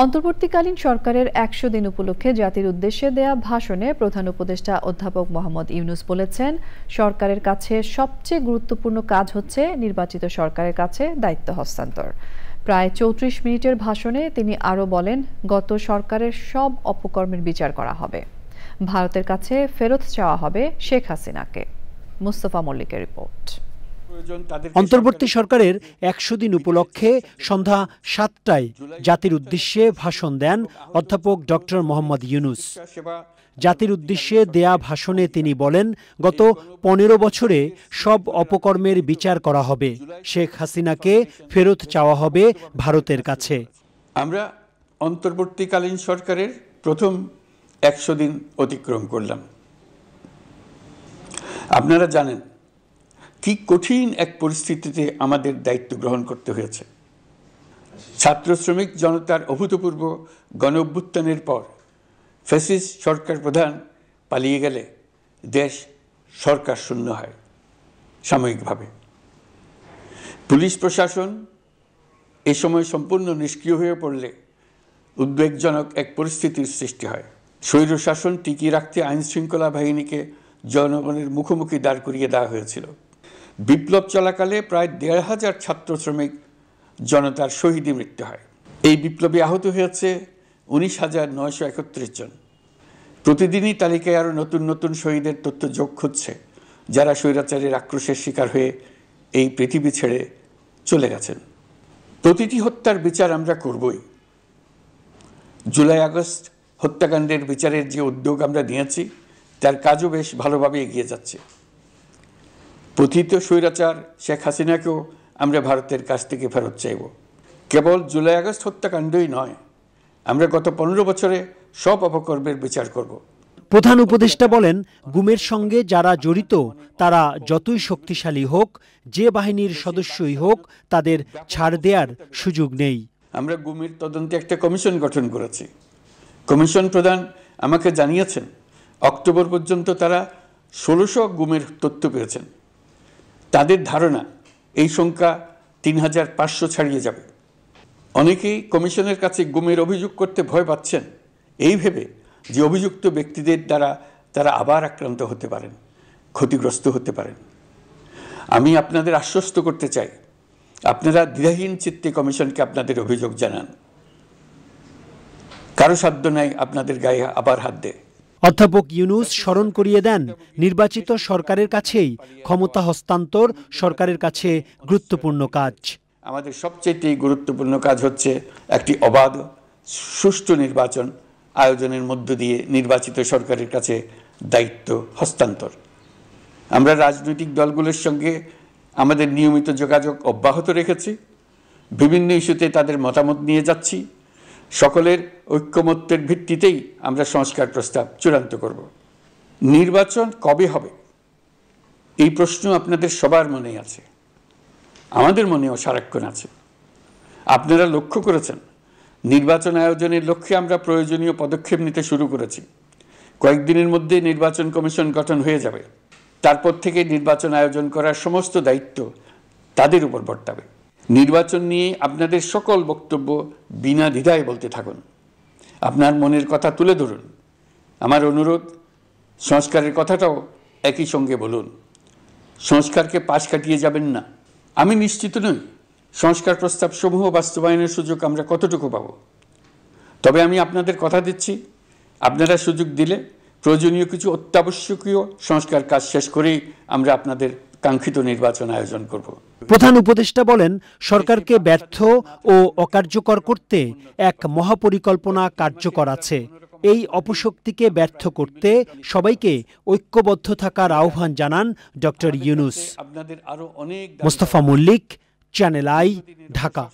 অন্তর্বর্তীকালীন সরকারের ১০০ দিন উপলক্ষে জাতির উদ্দেশ্যে দেয়া ভাষণে প্রধান উপদেষ্টা অধ্যাপক মোহাম্মদ ইউনূস বলেছেন, সরকারের কাছে সবচেয়ে গুরুত্বপূর্ণ কাজ হচ্ছে নির্বাচিত সরকারের কাছে দায়িত্ব হস্তান্তর। প্রায় ৩৪ মিনিটের ভাষণে তিনি আরও বলেন, গত সরকারের সব অপকর্মের বিচার করা হবে, ভারতের কাছে ফেরত চাওয়া হবে শেখ হাসিনাকে। মুস্তফা মল্লিকের রিপোর্ট। অন্তর্বর্তী সরকারের ১০০ দিন উপলক্ষে সন্ধ্যা ৭টায় জাতির উদ্দেশ্যে ভাষণ দেন অধ্যাপক ডক্টর মোহাম্মদ ইউনূস। জাতির উদ্দেশ্যে দেয়া ভাষণে তিনি বলেন, গত ১৫ বছরে সব অপকর্মের বিচার করা হবে, শেখ হাসিনাকে ফেরত চাওয়া হবে ভারতের কাছে। আমরা অন্তর্বর্তীকালীন সরকারের প্রথম ১০০ দিন অতিক্রম করলাম। আপনারা জানেন কি কঠিন এক পরিস্থিতিতে আমাদের দায়িত্ব গ্রহণ করতে হয়েছে। ছাত্র শ্রমিক জনতার অভূতপূর্ব গণ অভ্যুত্থানের পর ফ্যাসিস্ট সরকার প্রধান পালিয়ে গেলে দেশ সরকার শূন্য হয় সাময়িকভাবে। পুলিশ প্রশাসন এ সময় সম্পূর্ণ নিষ্ক্রিয় হয়ে পড়লে উদ্বেগজনক এক পরিস্থিতির সৃষ্টি হয়। স্বৈরশাসন টিকিয়ে রাখতে আইনশৃঙ্খলা বাহিনীকে জনগণের মুখোমুখি দাঁড় করিয়ে দেওয়া হয়েছিল। বিপ্লব চলাকালে প্রায় ১৫০০ ছাত্র শ্রমিক জনতার শহীদে মৃত্যু হয়। এই বিপ্লবে আহত হয়েছে ১৯,৯৩১ জন। প্রতিদিনই তালিকায় আরও নতুন নতুন শহীদের তথ্য যোগ হচ্ছে, যারা স্বৈরাচারের আক্রোশের শিকার হয়ে এই পৃথিবী ছেড়ে চলে গেছেন। প্রতিটি হত্যার বিচার আমরা করবই। জুলাই আগস্ট হত্যাকাণ্ডের বিচারের যে উদ্যোগ আমরা নিয়েছি, তার কাজও বেশ ভালোভাবে এগিয়ে যাচ্ছে। পতিত স্বৈরাচার শেখ হাসিনাকেও আমরা ভারতের কাছ থেকে ফেরত চাইব। কেবল জুলাই আগস্ট হত্যাকাণ্ডই নয়, আমরা গত ১৫ বছরে সব অপকর্মের বিচার করব। প্রধান উপদেষ্টা বলেন, গুমের সঙ্গে যারা জড়িত তারা যতই শক্তিশালী হোক, যে বাহিনীর সদস্যই হোক, তাদের ছাড় দেওয়ার সুযোগ নেই। আমরা গুমের তদন্তে একটা কমিশন গঠন করেছি। কমিশন প্রধান আমাকে জানিয়েছেন, অক্টোবর পর্যন্ত তারা ১৬০০ গুমের তথ্য পেয়েছেন। তাদের ধারণা এই সংখ্যা ৩৫০০ ছাড়িয়ে যাবে। অনেকেই কমিশনের কাছে গুমের অভিযোগ করতে ভয় পাচ্ছেন, এই ভেবে যে অভিযুক্ত ব্যক্তিদের দ্বারা তারা আবার আক্রান্ত হতে পারেন, ক্ষতিগ্রস্ত হতে পারেন। আমি আপনাদের আশ্বস্ত করতে চাই, আপনারা দ্বিধাহীন চিত্তে কমিশনকে আপনাদের অভিযোগ জানান। কারো সাধ্য নাই আপনাদের গায়ে আবার হাত দেয়। অধ্যাপক ইউনূস স্মরণ করিয়ে দেন, নির্বাচিত সরকারের কাছেই ক্ষমতা হস্তান্তর সরকারের কাছে গুরুত্বপূর্ণ কাজ। আমাদের সবচেয়ে গুরুত্বপূর্ণ কাজ হচ্ছে একটি অবাধ সুষ্ঠু নির্বাচন আয়োজনের মধ্য দিয়ে নির্বাচিত সরকারের কাছে দায়িত্ব হস্তান্তর। আমরা রাজনৈতিক দলগুলোর সঙ্গে আমাদের নিয়মিত যোগাযোগ অব্যাহত রেখেছি। বিভিন্ন ইস্যুতে তাদের মতামত নিয়ে যাচ্ছি। সকলের ঐক্যমত্যের ভিত্তিতেই আমরা সংস্কার প্রস্তাব চূড়ান্ত করব। নির্বাচন কবে হবে এই প্রশ্ন আপনাদের সবার মনেই আছে, আমাদের মনেও সারাক্ষণ আছে। আপনারা লক্ষ্য করেছেন, নির্বাচন আয়োজনের লক্ষ্যে আমরা প্রয়োজনীয় পদক্ষেপ নিতে শুরু করেছি। কয়েকদিনের মধ্যে নির্বাচন কমিশন গঠন হয়ে যাবে। তারপর থেকে নির্বাচন আয়োজন করার সমস্ত দায়িত্ব তাদের উপর বর্তাবে। নির্বাচন নিয়ে আপনাদের সকল বক্তব্য বিনা দ্বিধায় বলতে থাকুন, আপনার মনের কথা তুলে ধরুন। আমার অনুরোধ, সংস্কারের কথাটাও একই সঙ্গে বলুন। সংস্কারকে পাশ কাটিয়ে যাবেন না। আমি নিশ্চিত নই সংস্কার প্রস্তাব সমূহ বাস্তবায়নের সুযোগ আমরা কতটুকু পাব, তবে আমি আপনাদের কথা দিচ্ছি, আপনারা সুযোগ দিলে প্রয়োজনীয় কিছু অত্যাবশ্যকীয় সংস্কার কাজ শেষ করেই আমরা আপনাদের কাঙ্ক্ষিত নির্বাচন আয়োজন করব। প্রধান উপদেষ্টা বলেন, সরকারকে ব্যর্থ ও অকার্যকর করতে এক মহাপরিকল্পনা কার্যকর আছে। এই অপশক্তিকে ব্যর্থ করতে সবাইকে ঐক্যবদ্ধ থাকার আহ্বান জানান doctor Yunus. Mustafa Mallik, channel I, Dhaka.